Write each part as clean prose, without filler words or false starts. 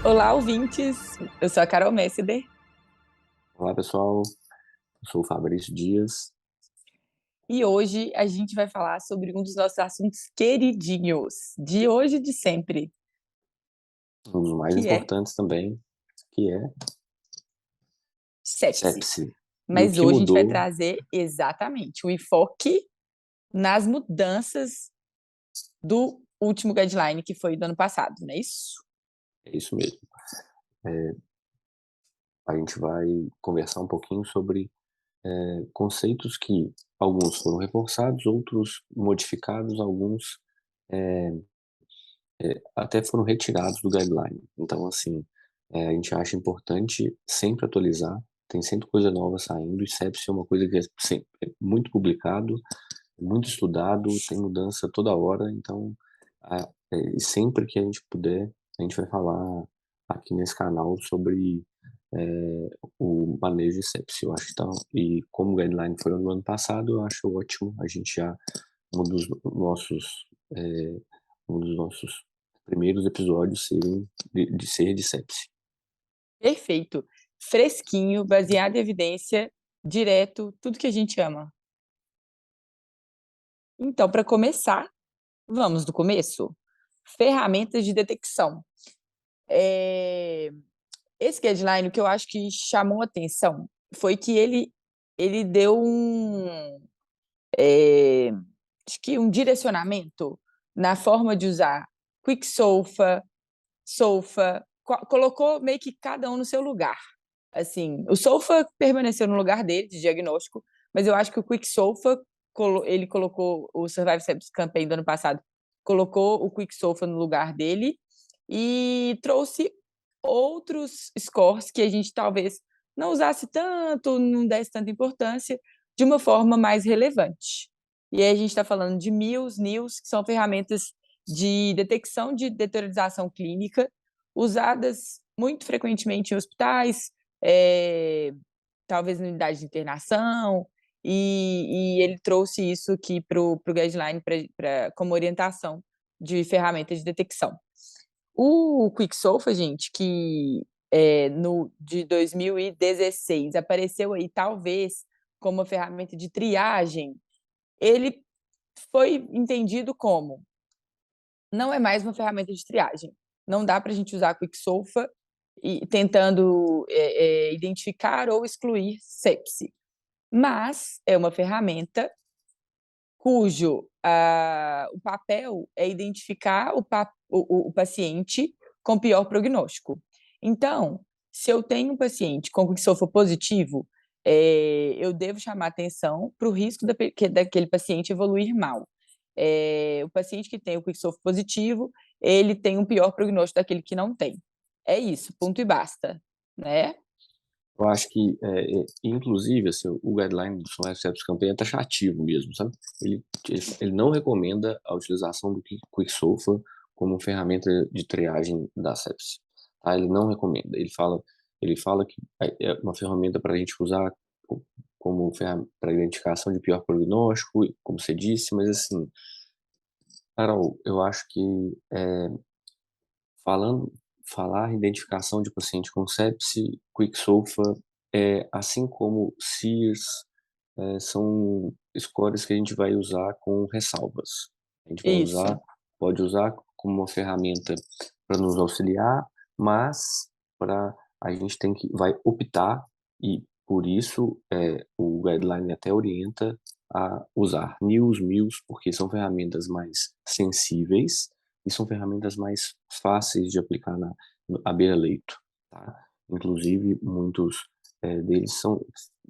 Olá, ouvintes! Eu sou a Carol Messeder Olá, pessoal. Eu sou o Fabrício Dias. e hoje a gente vai falar sobre um dos nossos assuntos queridinhos, de hoje e de sempre, Um dos mais que é importantes também, que é sepse. sepse. E o Mas que hoje a gente vai mudou trazer exatamente o enfoque nas mudanças do último guideline, que foi do ano passado, não é isso? é isso mesmo. A gente vai conversar um pouquinho sobre conceitos que alguns foram reforçados, outros modificados, alguns até foram retirados do guideline. Então, assim, a gente acha importante sempre atualizar, tem sempre coisa nova saindo, e sepse é uma coisa que é muito publicado, muito estudado, tem mudança toda hora, então, e sempre que a gente puder, a gente vai falar aqui nesse canal sobre o manejo de sepsia. Eu acho que tá, e como o guideline foi no ano passado, eu acho ótimo a gente já, um dos nossos, eh, um dos nossos primeiros episódios serem de ser de sepsia. Perfeito. Fresquinho, baseado em evidência, direto, tudo que a gente ama. Então, para começar, vamos do começo? Ferramentas de detecção. Eh, Esse guideline, o que eu acho que chamou atenção foi que ele deu eh, acho que um direcionamento na forma de usar Quicksolver, Solfa, colocou meio que cada um no seu lugar. Assim, o Solfa permaneceu no lugar dele, de diagnóstico, mas eu acho que o Quicksolver, ele colocou o Survive Sepsis Campaign do ano passado, colocou o Quicksolver no lugar dele e trouxe outros scores que a gente talvez não usasse tanto, não desse tanta importância, de uma forma mais relevante. E aí a gente está falando de MILS, NILS, que são ferramentas de detecção de deteriorização clínica, usadas muito frequentemente em hospitais, é, talvez na unidade de internação, e ele trouxe isso aqui para o guideline como orientação de ferramenta de detecção. O Quicksolver, gente, que de 2016 apareceu aí talvez como uma ferramenta de triagem, ele foi entendido como não é mais uma ferramenta de triagem. Não dá para a gente usar Quicksolver e tentando identificar ou excluir sepse, mas é uma ferramenta cujo o papel é identificar o paciente com pior prognóstico. Então, se eu tenho um paciente com Quicksolver positivo, eu devo chamar atenção para o risco daquele paciente evoluir mal. O paciente que tem o Quicksolver positivo, ele tem um pior prognóstico daquele que não tem. É isso, ponto e basta, né? Eu acho que, inclusive, assim, o guideline do Survival Sepsis Campaign é taxativo mesmo, sabe? Ele não recomenda a utilização do Quicksolver como ferramenta de triagem da sepsis, tá? Ele não recomenda. Ele fala que é uma ferramenta para a gente usar como ferramenta para identificação de pior prognóstico, como você disse, mas assim, Carol, eu acho que falando falar em identificação de paciente com sepse, Quicksolver, assim como SEERS, são scores que a gente vai usar com ressalvas. A gente vai Isso. usar pode usar como uma ferramenta para nos auxiliar, mas para a gente vai optar, e por isso, o guideline até orienta a usar NILS, MILS, porque são ferramentas mais sensíveis e são ferramentas mais fáceis de aplicar à beira-leito, tá? Inclusive, muitos deles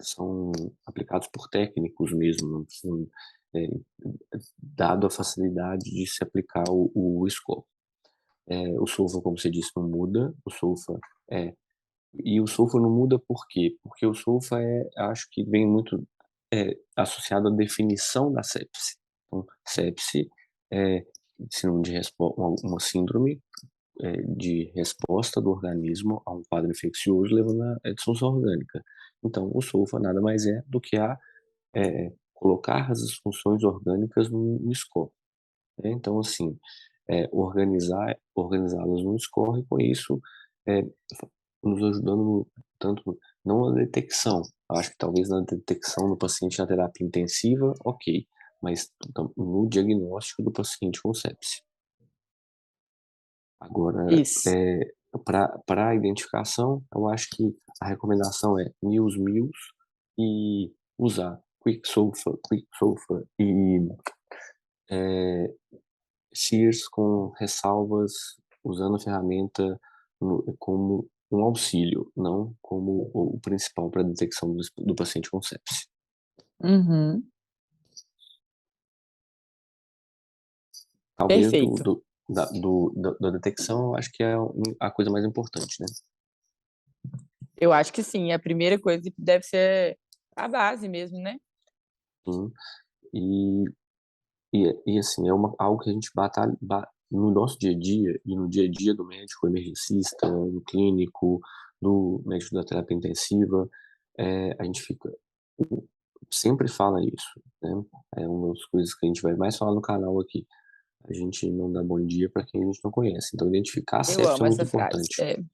são aplicados por técnicos mesmo, não precisam, eh, dado a facilidade de se aplicar o score. O sulfa, como você disse, não muda, o sulfa é e o sulfa não muda por quê? Porque o sulfa acho que vem muito, associado à definição da sepse. Então, sepse é sinônimo de uma síndrome, de resposta do organismo a um quadro infeccioso levando à disfunção orgânica. Então, o SOFA nada mais é do que colocar as disfunções orgânicas no score, né. Então, assim, organizá-las no score e com isso, eh, fa nos ajudando tanto não na detecção, acho que talvez na detecção do paciente na terapia intensiva, ok, mas no diagnóstico do paciente com sepse. Agora, Isso. para a identificação, eu acho que a recomendação é News e usar Quicksilver e, eh, Sears com ressalvas, usando a ferramenta como um auxílio, não como o principal para a detecção do paciente com sepse. Uhum. Talvez Perfeito. da detecção, eu acho que é a coisa mais importante, né. Eu acho que sim, a primeira coisa que deve ser a base mesmo, né. Sim. E assim, é algo que a gente batalha no nosso dia a dia e no dia a dia do médico emergencista, do clínico, do médico da terapia intensiva, a gente sempre fala isso, né, é uma das coisas que a gente vai mais falar no canal aqui. A gente não dá bom dia para quem a gente não conhece, então identificar a Eu sepsis é amo muito essa frase. importante,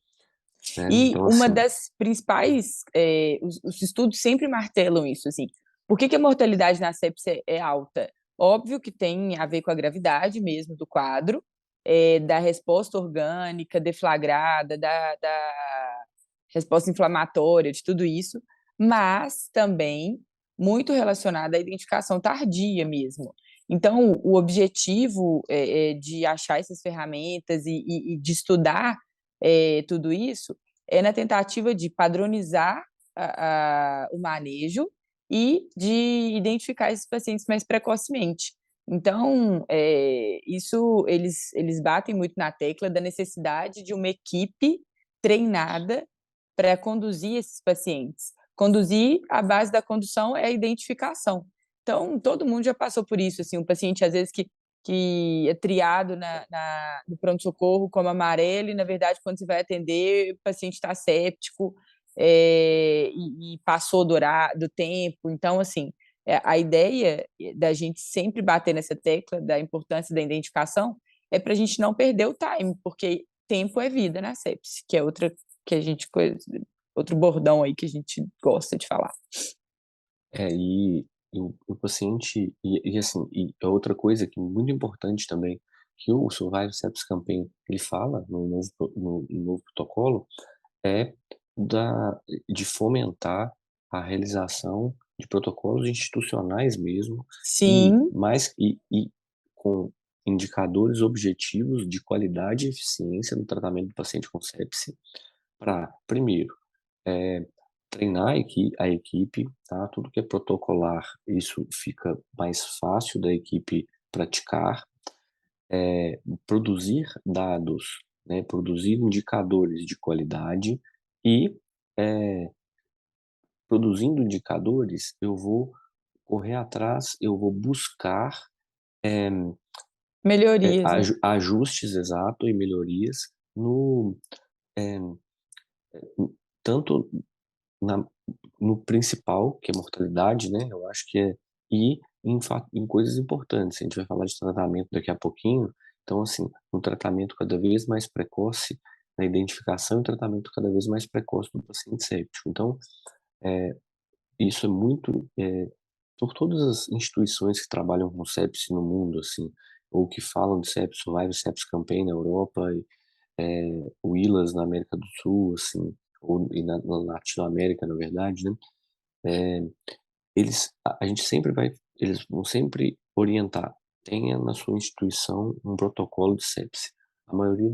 né, E então uma assim. das principais, os estudos sempre martelam isso, assim. Por que que a mortalidade na sepse é alta? Óbvio que tem a ver com a gravidade mesmo do quadro, da resposta orgânica deflagrada, da resposta inflamatória, de tudo isso, mas também muito relacionada à identificação tardia mesmo. Então, o objetivo, de achar essas ferramentas e de estudar, tudo isso, é na tentativa de padronizar o manejo e de identificar esses pacientes mais precocemente. Então, isso eles batem muito na tecla da necessidade de uma equipe treinada para conduzir esses pacientes. Conduzir, a base da condução é a identificação. Então, todo mundo já passou por isso, assim, um paciente às vezes que é triado no pronto-socorro como amarelo e, na verdade, quando você vai atender, o paciente está séptico, e passou do tempo. Então, assim, a ideia da gente sempre bater nessa tecla da importância da identificação é para a gente não perder o time, porque tempo é vida na sepse, que é outra que a gente outro bordão aí que a gente gosta de falar. O paciente assim, e é outra coisa que é muito importante também, que o Survival Sepsis Campaign ele fala no novo protocolo, é de fomentar a realização de protocolos institucionais mesmo, Sim, e com indicadores objetivos de qualidade e eficiência no tratamento do paciente com sepse, para primeiro, eh, treinar a equipe, tá, tudo que é protocolar, isso fica mais fácil da equipe praticar, produzir dados, né, produzir indicadores de qualidade e, eh, produzindo indicadores, eu vou correr atrás, eu vou buscar, eh melhorias, né. ajustes, exato, e melhorias eh, tanto na no principal, que é mortalidade, né, eu acho que e em coisas importantes, a gente vai falar de tratamento daqui a pouquinho, então assim, um tratamento cada vez mais precoce, na identificação e tratamento cada vez mais precoce do paciente séptico. Então, eh, isso é muito, por todas as instituições que trabalham com sepsi no mundo, assim, ou que falam de sepsis, Survival Sepsis Campaign na Europa o ILAS na América do Sul, assim, na Latinoamérica, na verdade, né, eh, a gente sempre vai eles vão sempre orientar: "Tenha na sua instituição um protocolo de sepse". A maioria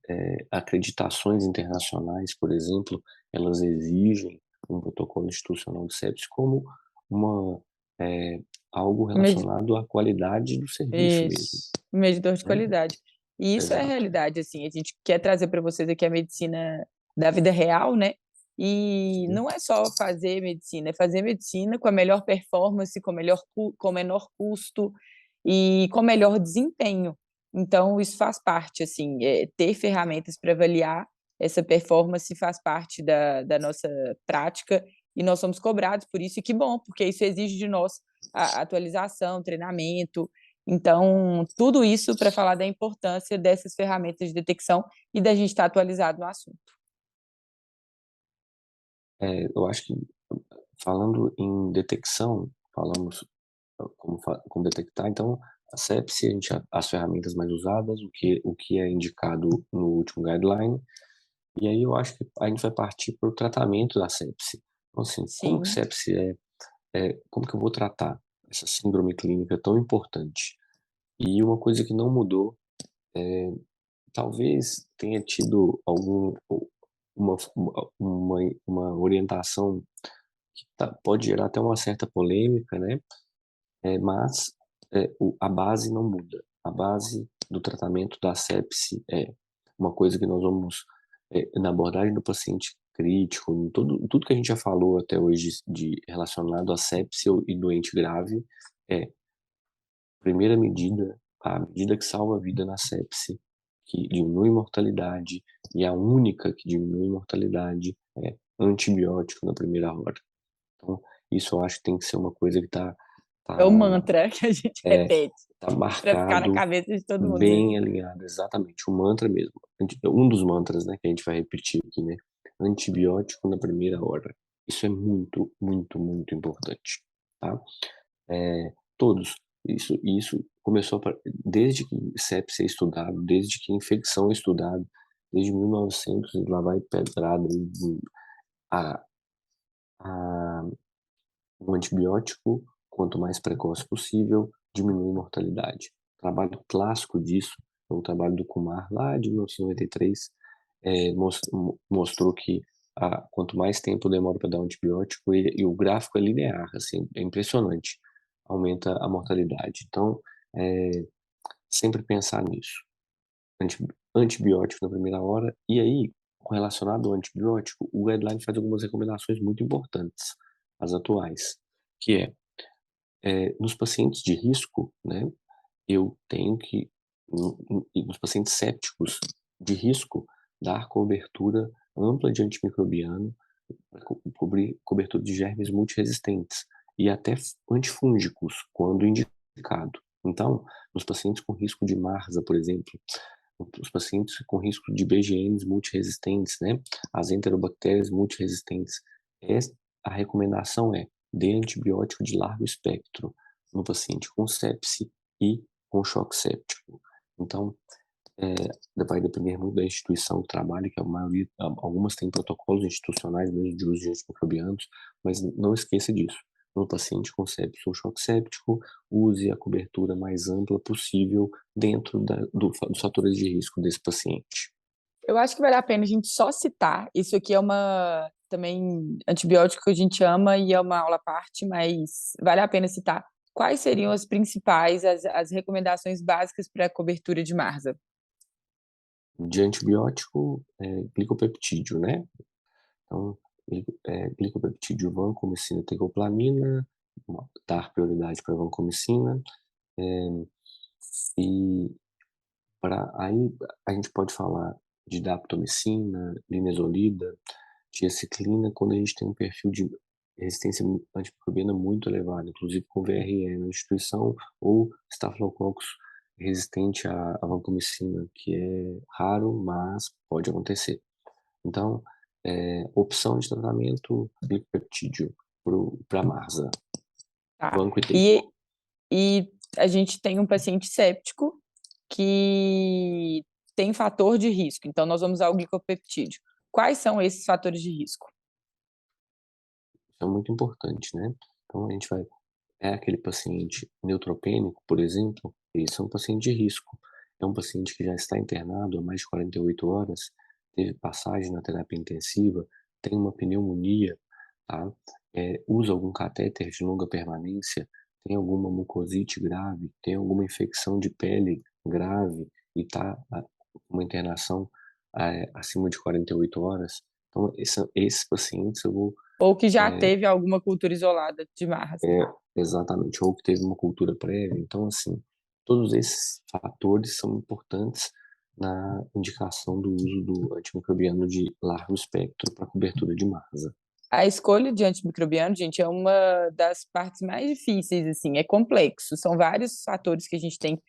eh, acreditações internacionais, por exemplo, elas exigem um protocolo institucional de sepse como uma eh, algo Medi relacionado à qualidade do serviço mesmo, Isso, medidor de né. qualidade. E isso é a Exato. realidade, assim, a gente quer trazer para vocês aqui a medicina da vida real, né, e Sim. não é só fazer medicina, é fazer medicina com a melhor performance, com o menor custo e com melhor desempenho. Então isso faz parte, assim, ter ferramentas para avaliar essa performance faz parte da nossa prática e nós somos cobrados por isso, e que bom, porque isso exige de nós a atualização, treinamento. Então, tudo isso para falar da importância dessas ferramentas de detecção e da gente estar atualizado no assunto. Eu acho que, falando em detecção, falamos como detectar, então a sepse, as ferramentas mais usadas, o que é indicado no último guideline, e aí eu acho que a gente vai partir para o tratamento da sepse. Então, assim, como que Sim, sepse como que eu vou tratar essa síndrome clínica tão importante? E uma coisa que não mudou, talvez tenha tido uma orientação que pode gerar até uma certa polêmica, né? Mas a base não muda. A base do tratamento da sepse é uma coisa que nós vamos, na abordagem do paciente crítico, em tudo que a gente já falou até hoje relacionado à sepse e doente grave, é a medida que salva a vida na sepse, que diminui mortalidade, e a única que diminui mortalidade é antibiótico na primeira hora. Então, isso eu acho que tem que ser uma coisa que é o tá mantra que a gente é, repete tá para ficar na marcado, cabeça de todo mundo. bem alinhado, exatamente, o mantra mesmo. Um dos mantras, né, que a gente vai repetir aqui, né, antibiótico na primeira hora. Isso é muito, muito, muito importante, tá? Todos. Isso começou desde que sepsia é estudado, desde que infecção é estudado, desde 1900 e lá vai pedrada, a a um antibiótico, quanto mais precoce possível, diminui a mortalidade. O trabalho clássico disso é o trabalho do Kumar, lá de 1993, mostrou que quanto mais tempo demora para dar um antibiótico, e o gráfico é linear, assim, é impressionante, aumenta a mortalidade. Então, é, sempre pensar nisso. Anti, Antibiótico na primeira hora, e aí, relacionado ao antibiótico, o guideline faz algumas recomendações muito importantes, as atuais, que nos pacientes de risco, né, eu tenho que, e nos pacientes sépticos de risco, dar cobertura ampla de antimicrobiano, para cobrir cobertura de germes multiresistentes e até antifúngicos, quando indicado. Então, nos pacientes com risco de MARSA, por exemplo, os pacientes com risco de BGMs multiresistentes, né, as enterobactérias multiresistentes, a recomendação é dê antibiótico de largo espectro no paciente com sepse e com choque séptico. Então, vai depender muito da instituição que trabalha, que a maioria, algumas têm protocolos institucionais mesmo de uso de antimicrobianos, mas não esqueça disso. No paciente com sepsis ou choque séptico, use a cobertura mais ampla possível dentro dos fatores de risco desse paciente. Eu acho que vale a pena a gente só citar, isso aqui é uma também antibiótico que a gente ama e é uma aula à parte, mas vale a pena citar quais seriam as principais, as recomendações básicas para a cobertura de MARSA. De antibiótico, glicopeptídeo, né? Então, glicopeptídeo, vancomicina, tecoplamina, dar prioridade para vancomicina, e aí a gente pode falar de daptomicina, linezolida, tiaciclina, quando a gente tem um perfil de resistência antimicrobiana muito elevado, inclusive com VRE na instituição, ou estafilococcus resistente à vancomicina, que é raro, mas pode acontecer. Então, opção de tratamento glicopeptídeo para MARSA, Tá? vanco e E, teco. e a gente tem um paciente séptico que tem fator de risco, então nós vamos usar o glicopeptídeo. Quais são esses fatores de risco? Isso é muito importante, né? Então, aquele paciente neutropênico, por exemplo, esse é um paciente de risco. É um paciente que já está internado há mais de 48 horas, teve passagem na terapia intensiva, tem uma pneumonia, tá? Usa algum catéter de longa permanência, tem alguma mucosite grave, tem alguma infecção de pele grave e está com uma internação acima de 48 horas. Então, esses pacientes eu vou Ou que já é, teve alguma cultura isolada de MARSA? é, exatamente, ou que teve uma cultura prévia. Então, assim, todos esses fatores são importantes na indicação do uso do antimicrobiano de largo espectro para cobertura de masa. A escolha de antimicrobiano, gente, é uma das partes mais difíceis, assim, é complexo, são vários fatores que a gente tem.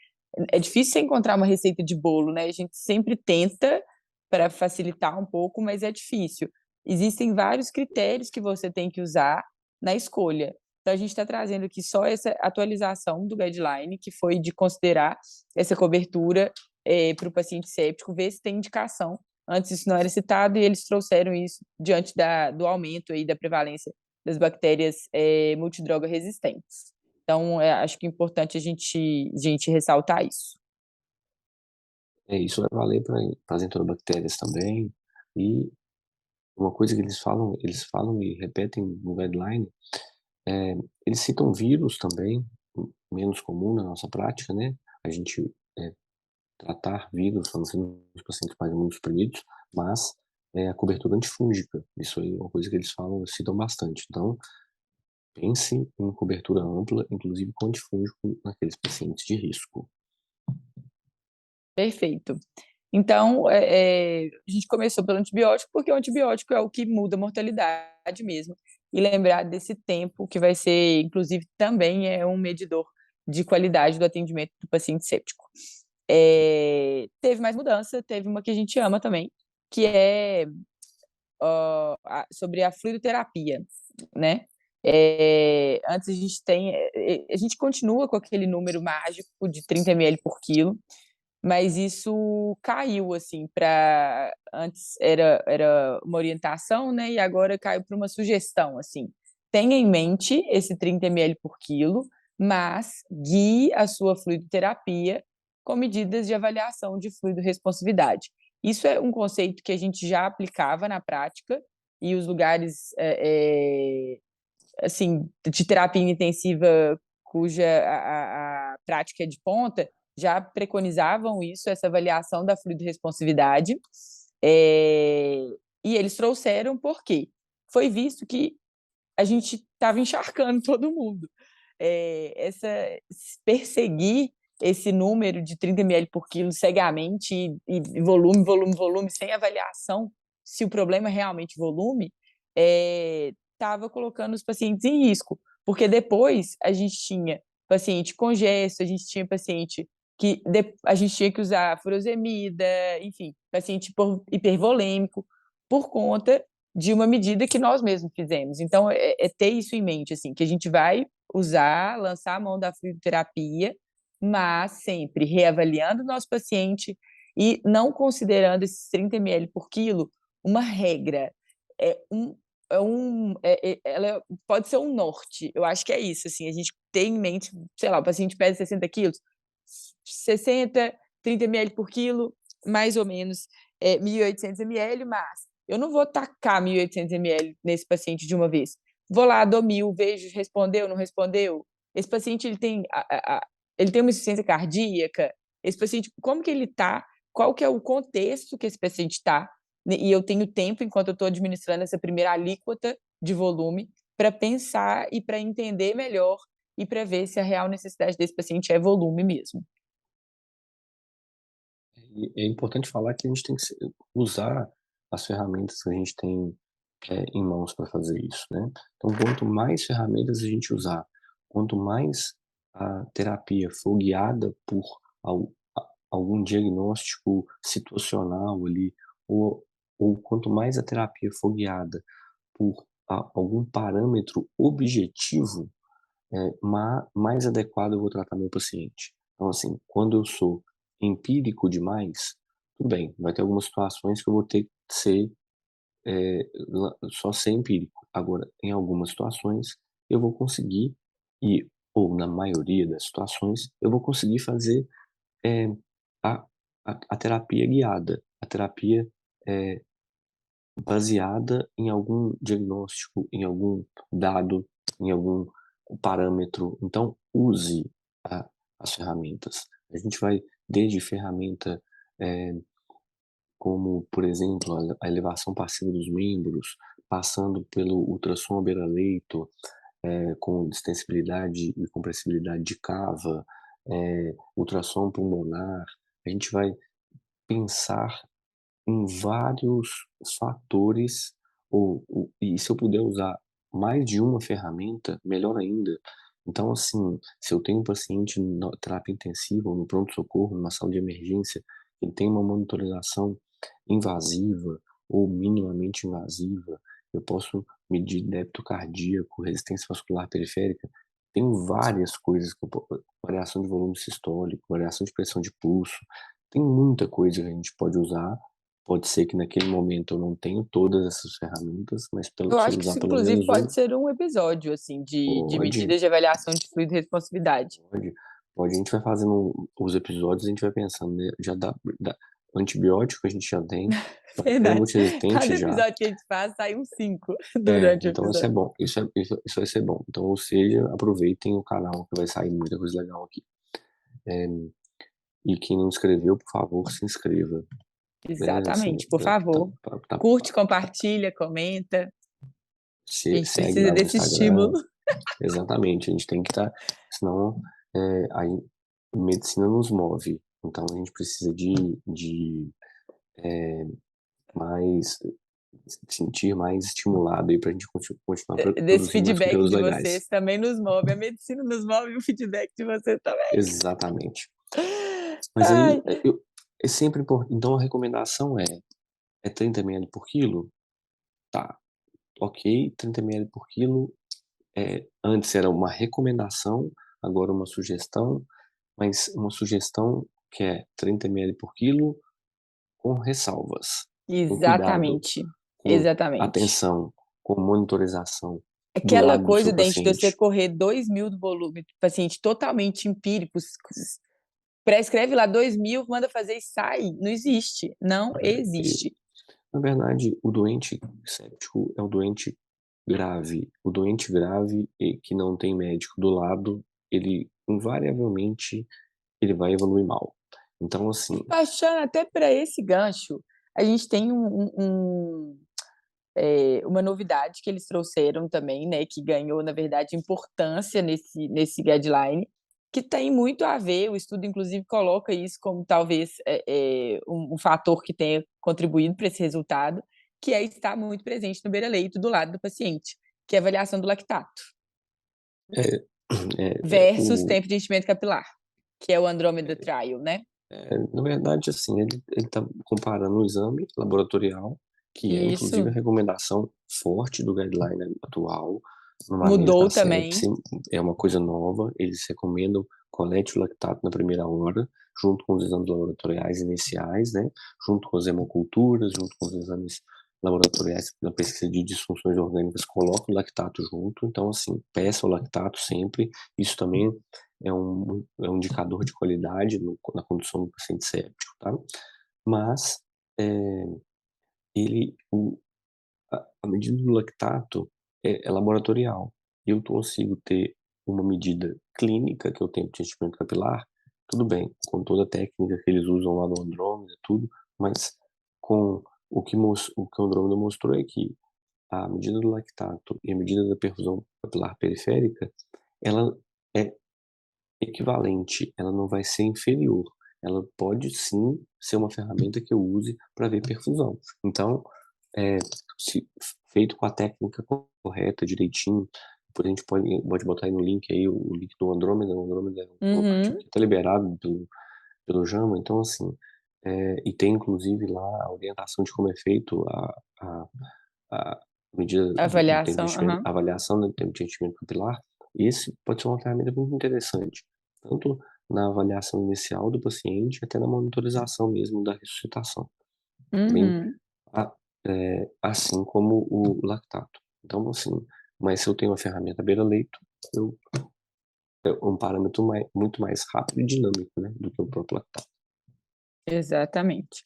É difícil você encontrar uma receita de bolo, né? A gente sempre tenta para facilitar um pouco, mas é difícil. Existem vários critérios que você tem que usar na escolha. Então, a gente está trazendo aqui só essa atualização do guideline, que foi de considerar essa cobertura para o paciente séptico, ver se tem indicação. Antes isso não era citado e eles trouxeram isso diante do aumento aí da prevalência das bactérias multidroga resistentes. Então, acho que é importante a gente ressaltar isso. Isso vai valer para as enterobactérias também. E uma coisa que eles falam e repetem no guideline, eh, eles citam vírus também, menos comum na nossa prática, né, a gente, tratar vírus, a não ser nos pacientes mais imunossuprimidos, mas, a cobertura antifúngica, isso aí é uma coisa que eles falam, citam bastante. Então, pense em cobertura ampla, inclusive com antifúngico naqueles pacientes de risco. Perfeito. Então, a gente começou pelo antibiótico, porque o antibiótico é o que muda a mortalidade mesmo. E lembrar desse tempo, que vai ser, inclusive, também é um medidor de qualidade do atendimento do paciente séptico. Teve mais mudança, teve uma que a gente ama também, que é sobre a fluidoterapia, né? Antes a gente continua com aquele número mágico de 30 ml por quilo, mas isso caiu, assim, para antes era uma orientação, né, e agora caiu para uma sugestão, assim. Tenha em mente esse 30 ml por quilo, mas guie a sua fluidoterapia com medidas de avaliação de fluido responsividade. Isso é um conceito que a gente já aplicava na prática e os lugares, assim, de terapia intensiva cuja a prática é de ponta, já preconizavam isso, essa avaliação da fluido-responsividade, e eles trouxeram por quê? Foi visto que a gente estava encharcando todo mundo. Perseguir esse número de 30 ml por quilo cegamente e volume, volume, volume, sem avaliação se o problema é realmente volume, estava colocando os pacientes em risco, porque depois a gente tinha paciente congesto, a gente tinha paciente a gente tinha que usar furosemida, enfim, paciente hipervolêmico, por conta de uma medida que nós mesmos fizemos. Então, ter isso em mente, assim, que a gente vai usar, lançar a mão da fluidoterapia, mas sempre reavaliando o nosso paciente e não considerando esses 30 ml por quilo uma regra. É um, ela pode ser um norte. Eu acho que é isso, assim, a gente tem em mente, sei lá, o paciente pesa 60 quilos, 60, 30 ml por quilo, mais ou menos 1.800 ml, mas eu não vou tacar 1.800 ml nesse paciente de uma vez. Vou lá, dou 1.000, vejo, respondeu, não respondeu. Esse paciente ele tem uma insuficiência cardíaca. Esse paciente, como que ele está? Qual que é o contexto que esse paciente está? E eu tenho tempo, enquanto eu estou administrando essa primeira alíquota de volume, para pensar e para entender melhor e para ver se a real necessidade desse paciente é volume mesmo. E é importante falar que a gente tem que usar as ferramentas que a gente tem, em mãos para fazer isso, né. Então quanto mais ferramentas a gente usar, quanto mais a terapia for guiada por algum diagnóstico situacional ali, ou quanto mais a terapia for guiada por algum parâmetro objetivo, mais adequado eu vou tratar meu paciente. Então, assim, quando eu sou empírico demais, tudo bem, vai ter algumas situações que eu vou ter que ser, só ser empírico. Agora, em algumas situações, eu vou conseguir, ou na maioria das situações, eu vou conseguir fazer, eh, a, a terapia guiada, a terapia, eh, baseada em algum diagnóstico, em algum dado, em algum parâmetro. Então, use a as ferramentas. A gente vai desde ferramenta, eh, como, por exemplo, a elevação passiva dos membros, passando pelo ultrassom à beira-leito, com distensibilidade e compressibilidade de cava, ultrassom pulmonar. A gente vai pensar em vários fatores, e se eu puder usar mais de uma ferramenta, melhor ainda. Então, assim, se eu tenho um paciente na terapia intensiva ou no pronto-socorro, numa sala de emergência, ele tem uma monitorização invasiva ou minimamente invasiva, eu posso medir débito cardíaco, resistência vascular periférica, tem várias coisas que variação de volume sistólico, variação de pressão de pulso, tem muita coisa que a gente pode usar. Pode ser que naquele momento eu não tenho todas essas ferramentas, mas Eu se eu acho que usar isso, pelo inclusive, menos pode uma, ser um episódio, assim, de pode, medidas de avaliação de fluido e responsividade. pode, pode. A gente vai fazendo os episódios, a gente vai pensando, né? Já dá antibiótico a gente já tem, bactéria Verdade. multiresistente Cada já. episódio que a gente faz, sai uns 5 É, durante o então isso é episódio. bom. Isso vai ser bom. Então, ou seja, aproveitem o canal que vai sair muita coisa legal aqui. É, e quem não inscreveu, por favor, se inscreva. Né? Assim, Exatamente, por favor. Curte, compartilha, comenta, que a gente segue precisa lá no desse Instagram. estímulo. Exatamente, a gente tem que estar, senão, aí medicina nos move, então a gente precisa de, eh, mais se sentir mais estimulado aí pra gente continuar Desse produzindo mais feedback conteúdos de legais. vocês também nos move. A medicina nos move e o feedback de vocês também. Exatamente. Mas aí, Ai, é sempre importante. Então a recomendação é 30 ml por quilo? Tá, ok, 30 ml por quilo, antes era uma recomendação, agora uma sugestão, mas uma sugestão que é 30 ml por quilo com ressalvas, com cuidado, exatamente. com Exatamente. atenção, com monitorização do Aquela lado do coisa seu da gente de você paciente. correr 2.000 do volume, paciente totalmente empírico, prescreve lá 2.000, manda fazer e sai. Não existe. Não E, existe. na verdade, o doente séptico é o doente grave. O doente grave e que não tem médico do lado, ele invariavelmente ele vai evoluir mal. Então, assim, Baixando até para esse gancho, a gente tem uma novidade que eles trouxeram também, né, que ganhou, na verdade, importância nesse guideline, que tem muito a ver, o estudo, inclusive, coloca isso como talvez um fator que tenha contribuído para esse resultado, que é estar muito presente no beira-leito do lado do paciente, que é a avaliação do lactato, é, versus o, tempo de enchimento capilar, que é o Andromeda Trial, né? na verdade, assim, ele está comparando o exame laboratorial, que é inclusive a Isso recomendação forte do guideline atual no manejo mudou da também. sepse, é uma coisa nova, eles recomendam colete o lactato na primeira hora, junto com os exames laboratoriais iniciais, né, junto com as hemoculturas, junto com os exames laboratoriais na pesquisa de disfunções orgânicas, coloca o lactato junto, então, assim, peça o lactato sempre, isso também é um indicador de qualidade na condução do paciente séptico, tá? Mas, eh, ele a medida do lactato é laboratorial. Eu consigo ter uma medida clínica, que é o tempo de enchimento capilar, tudo bem, com toda a técnica que eles usam lá no Andrômeda, tudo, mas com o que o Andrômeda mostrou é que a medida do lactato e a medida da perfusão capilar periférica, ela é equivalente, ela não vai ser inferior. Ela pode sim ser uma ferramenta que eu use para ver perfusão. Então, eh, se feito com a técnica correta, direitinho, depois a gente pode botar aí no link aí o link do Andrômeda. O Andrômeda é um aplicativo Uhum. que está liberado pelo JAMA, então assim, e tem inclusive lá a orientação de como é feito a medida do tempo de Avaliação, enchimento, aham. a avaliação do tempo de enchimento capilar. Esse pode ser uma ferramenta muito interessante, tanto na avaliação inicial do paciente, até na monitorização mesmo da ressuscitação, bem Uhum. a assim como o lactato. Então, assim, mas se eu tenho uma ferramenta beira-leito, eu é um parâmetro muito mais rápido e dinâmico, né, do que o próprio lactato. Exatamente.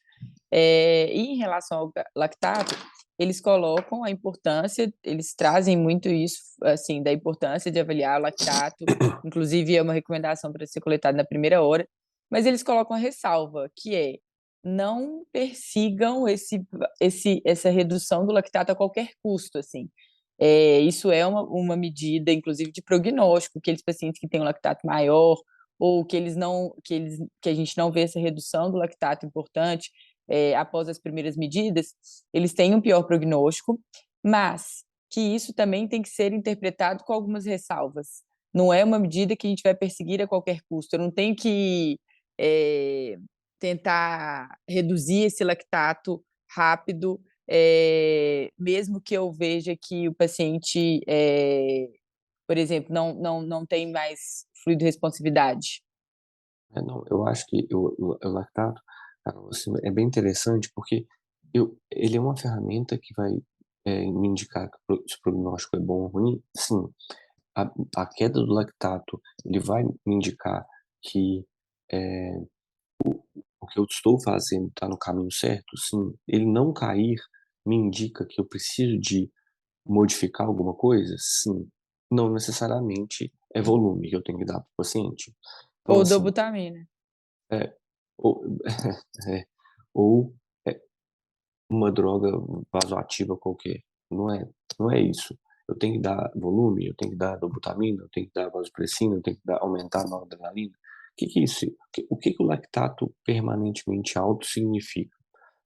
E em relação ao lactato, eles colocam a importância, eles trazem muito isso, assim, da importância de avaliar o lactato, inclusive é uma recomendação para ser coletado na primeira hora, mas eles colocam a ressalva, que é: não persigam essa redução do lactato a qualquer custo, assim. Isso é uma medida, inclusive, de prognóstico, aqueles pacientes que têm um lactato maior ou que a gente não vê essa redução do lactato importante após as primeiras medidas, eles têm um pior prognóstico, mas que isso também tem que ser interpretado com algumas ressalvas. Não é uma medida que a gente vai perseguir a qualquer custo. Eu não tenho que tentar reduzir esse lactato rápido, mesmo que eu veja que o paciente, por exemplo, não tem mais fluido responsividade. Não, eu acho que o lactato, Carol, assim, é bem interessante, porque ele é uma ferramenta que vai, me indicar se o prognóstico é bom ou ruim. Sim, a queda do lactato, ele vai me indicar que, eh, o que eu estou fazendo está no caminho certo? Sim. Ele não cair me indica que eu preciso de modificar alguma coisa? Sim. Não necessariamente é volume que eu tenho que dar para o paciente. Então, Ou assim, dobutamina. é, ou é, ou é uma droga vasoativa qualquer. Não é não é isso. Eu tenho que dar volume, eu tenho que dar dobutamina, eu tenho que dar vasopressina, eu tenho que aumentar a noradrenalina. Que é isso? O que o lactato permanentemente alto significa?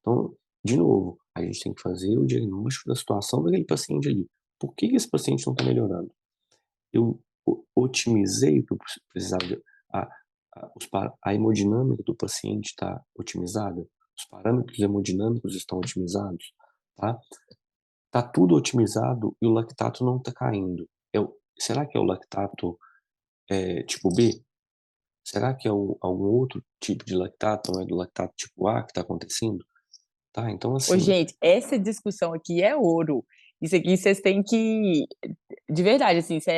Então, de novo, a gente tem que fazer o diagnóstico da situação daquele paciente ali. Por que esse paciente não está melhorando? Eu otimizei o que eu precisava a a hemodinâmica do paciente está otimizada? Os parâmetros hemodinâmicos estão otimizados? Tá? Tá tudo otimizado e o lactato não está caindo. Será que é o lactato, tipo B? Será que é algum outro tipo de lactato, não é do lactato tipo A que está acontecendo? Tá, então Ô, assim, gente, essa discussão aqui é ouro. Isso aqui vocês têm que, de verdade, assim, isso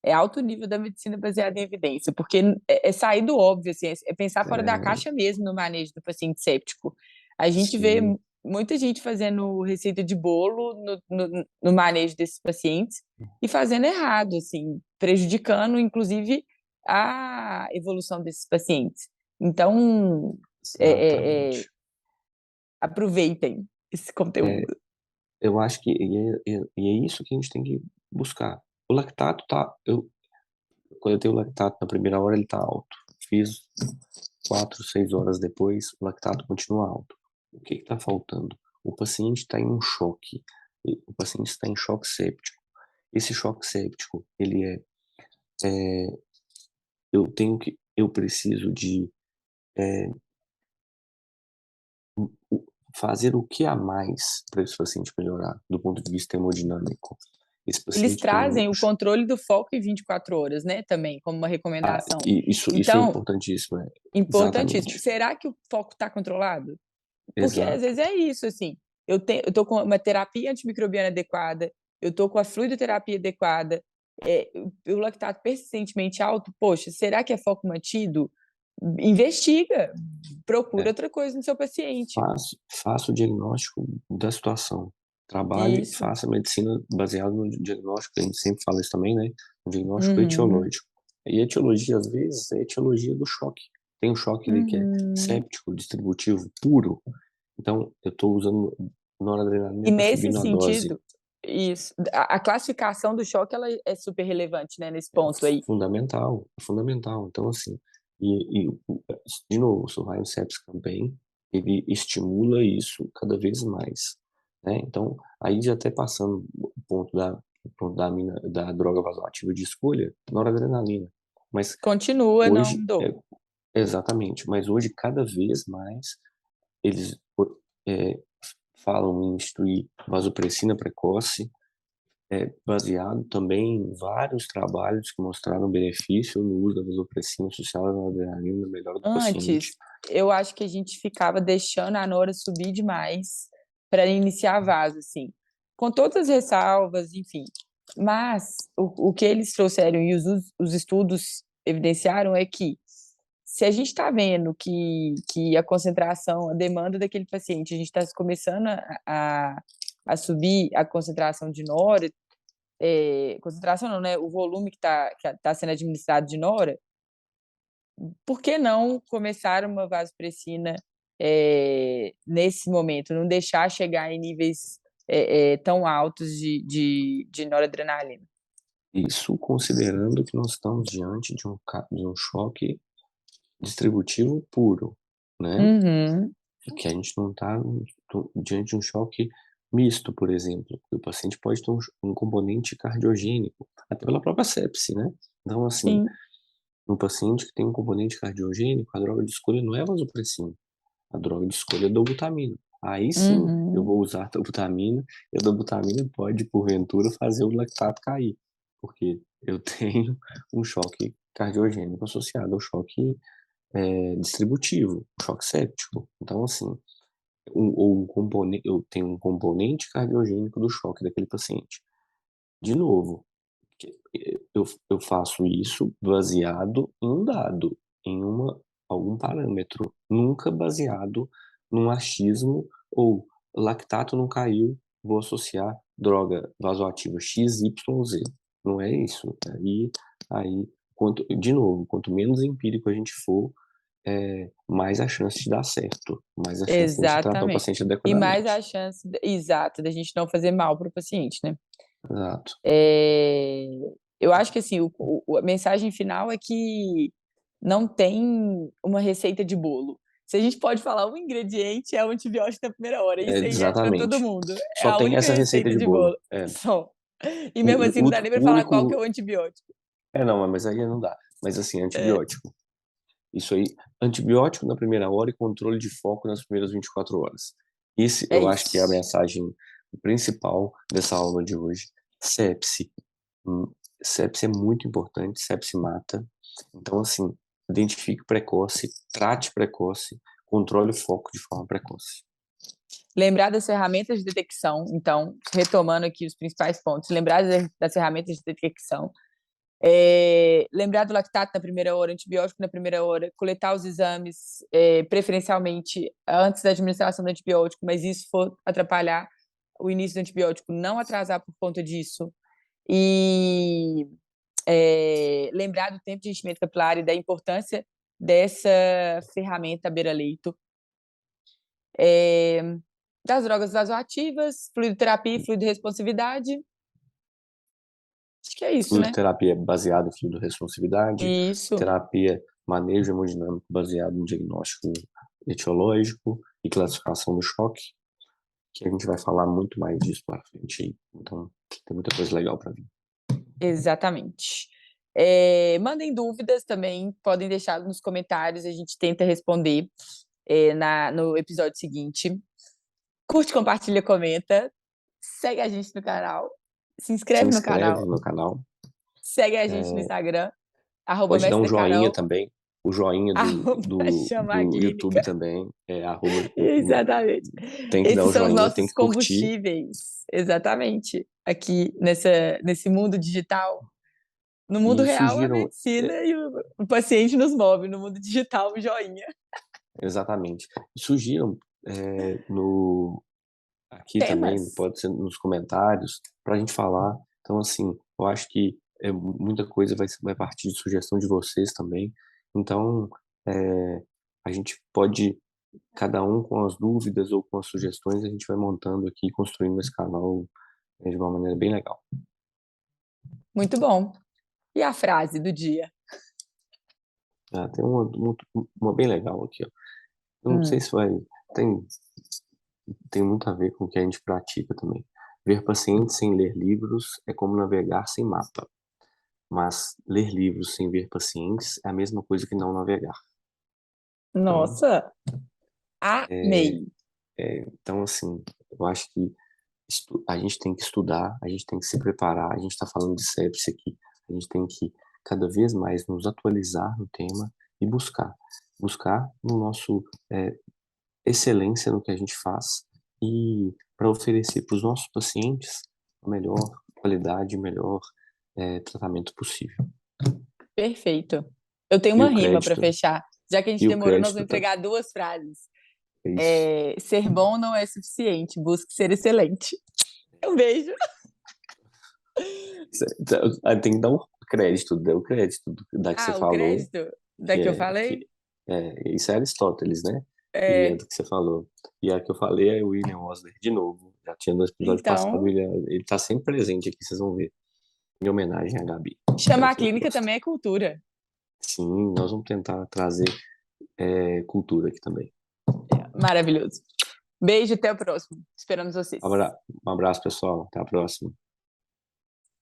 é alto nível da medicina baseada em evidência, porque é sair do óbvio, assim, é pensar fora da é, caixa mesmo no manejo do paciente séptico. A gente vê sim, muita gente fazendo receita de bolo no manejo desses pacientes e fazendo errado, assim, prejudicando, inclusive, a evolução desses pacientes. Então, é, exatamente. aproveitem esse É, conteúdo. eu acho que é isso que a gente tem que buscar. O lactato tá quando eu tenho lactato na primeira hora ele tá alto, fiz 4, 6 horas depois, o lactato continua alto. O que que tá faltando? O paciente está em um choque, o paciente está em choque séptico. Esse choque séptico, ele é eu preciso de, eh, fazer o que a mais para esse paciente melhorar, do ponto de vista hemodinâmico. Esse Eles paciente tem um trazem o controle do foco em 24 horas, né, também, como uma recomendação. e isso é Então, importantíssimo, importantíssimo. exatamente, Será que o foco está controlado? Porque às exato. vezes é isso, assim, eu tô com uma terapia antimicrobiana adequada, eu tô com a fluidoterapia adequada, o lactato persistentemente alto, poxa, será que é foco mantido? Investiga, procura É, outra coisa no seu paciente. faça o diagnóstico da situação. Trabalhe, Isso. faça medicina baseada no diagnóstico, a gente sempre fala isso também, né, no diagnóstico Uhum, etiológico. E a etiologia, às vezes, é a etiologia do choque. Tem um choque ali que é uhum. séptico, distributivo, puro, então eu estou usando E noradrenalina, estou nesse subindo a dose. sentido, isso, a classificação do choque ela é super relevante, né, nesse É ponto aí. fundamental, é fundamental. Então, assim, de novo, o Survival Sepsis Campaign, ele estimula isso cada vez mais, né. Então, aí já até passando o ponto da droga vasoativa de escolha, noradrenalina. Mas Continua, não hoje mudou. exatamente, mas hoje cada vez mais eles eh, falam em instituir vasopressina precoce, baseado também em vários trabalhos que mostraram benefício no uso da vasopressina associada à adrenalina na melhora do paciente. Antes, eu acho que a gente ficava deixando a nora subir demais para iniciar vaso, assim, com todas as ressalvas, enfim. Mas o que eles trouxeram e os estudos evidenciaram é que se a gente está vendo que a concentração, a demanda daquele paciente, a gente está começando a subir a concentração de nora, concentração não, né? O volume que tá sendo administrado de nora, por que não começar uma vasopressina nesse momento? Não deixar chegar em níveis tão altos de noradrenalina. Isso considerando que nós estamos diante de um choque distributivo puro, né? Uhum. Que a gente não está diante de um choque misto, por exemplo. O paciente pode ter um componente cardiogênico, até pela própria sepse, né? Então, assim, Sim. no paciente que tem um componente cardiogênico, a droga de escolha não é vasopressina, a droga de escolha é dobutamina. Aí sim, eu Uhum. vou usar a dobutamina, e a dobutamina pode, porventura, fazer o lactato cair, porque eu tenho um choque cardiogênico associado ao choque distributivo, choque séptico. Então, assim, eu tenho um componente cardiogênico do choque daquele paciente. De novo, eu faço isso baseado em um dado, em algum parâmetro, nunca baseado num achismo ou lactato não caiu, vou associar droga vasoativa X, Y, Z. Não é isso. Aí de novo, quanto menos empírico a gente for, mais a chance de dar certo, mais a chance de a gente tratar o Exatamente. paciente E mais a adequadamente. chance, exato, da gente não fazer mal para o paciente, né? Exato. É, eu acho que assim, a mensagem final é que não tem uma receita de bolo. Se a gente pode falar um ingrediente, é o antibiótico na primeira hora. Isso aí é para todo Exatamente. mundo. É Só a tem única essa receita receita de de bolo. bolo. Só. E mesmo assim, O, não o, dá nem para o falar qual que é único. o antibiótico. Não, mas aí não dá. Mas assim, É, antibiótico. Isso aí, antibiótico na primeira hora e controle de foco nas primeiras 24 horas. Esse é eu acho que é a isso. mensagem principal dessa aula de hoje. Sepse. Hum, Sepse é muito importante, sepse mata. Então, assim, identifique precoce, trate precoce, controle o foco de forma precoce. Lembrar das ferramentas de detecção. Então, retomando aqui os principais pontos. Lembrar das ferramentas de detecção. Lembrar do lactato na primeira hora, antibiótico na primeira hora, coletar os exames, preferencialmente antes da administração do antibiótico, mas isso for atrapalhar o início do antibiótico, não atrasar por conta disso. E lembrar do tempo de enchimento capilar e da importância dessa ferramenta beira-leito. Das drogas vasoativas, fluidoterapia e fluidoresponsividade. Acho que é isso, né? Fluidoterapia baseada em fluidoresponsividade, Isso. terapia manejo hemodinâmico baseado em diagnóstico etiológico e classificação do choque, que a gente vai falar muito mais disso para frente aí. Então, tem muita coisa legal para vir. Exatamente. Mandem dúvidas também, podem deixar nos comentários, a gente tenta responder no episódio seguinte. Curte, compartilha, comenta. Segue a gente no canal. Se Se inscreve no inscreve canal. no canal, Segue a gente no é, Instagram, pode dar um Mestre joinha Carol, também. O joinha Chama a do YouTube Clínica. também, Exatamente. tem que dar Esses o são os joinha, tem nossos que curtir. combustíveis. Exatamente. Aqui nesse mundo digital. No mundo E real, a surgiram, medicina e o paciente nos move. No mundo digital, o joinha. exatamente, surgiram no aqui também, Temas. pode ser nos comentários, para a gente falar. Então, assim, eu acho que muita coisa vai partir de sugestão de vocês também. Então, é, a gente pode, cada um com as dúvidas ou com as sugestões, a gente vai montando aqui, construindo esse canal de uma maneira bem legal. Muito bom. E a frase do dia? Ah, tem uma bem legal aqui, ó. Eu não sei Hum. se tem, tem muito a ver com o que a gente pratica também. Ver pacientes sem ler livros é como navegar sem mapa. Mas ler livros sem ver pacientes é a mesma coisa que não navegar. Então, Nossa, é, amei. então assim, eu acho que a gente tem que estudar, a gente tem que se preparar, a gente está falando de sepse aqui, a gente tem que cada vez mais nos atualizar no tema e buscar no nosso excelência no que a gente faz e para oferecer para os nossos pacientes a melhor qualidade, o melhor tratamento possível. Perfeito. Eu tenho E uma o rima para crédito, fechar. Já que a gente e o demorou, nós crédito vamos tá, entregar duas frases. é isso. Ser bom não é suficiente, busque ser excelente. Um beijo. Tem que dar um crédito, deu o crédito da que você O falou, crédito da que que eu é, falei? que isso é Aristóteles, né? E é É, do que você falou. E a que eu falei é o William Osler, de novo. Já tinha no episódio passado, então, ele tá sempre presente aqui, vocês vão ver. em homenagem à Gabi. Chamar Ela a que clínica gosta. também é cultura. Sim, nós vamos tentar trazer cultura aqui também. Maravilhoso. Beijo, até o próximo. Esperamos vocês. Um abraço, pessoal. Até a próxima.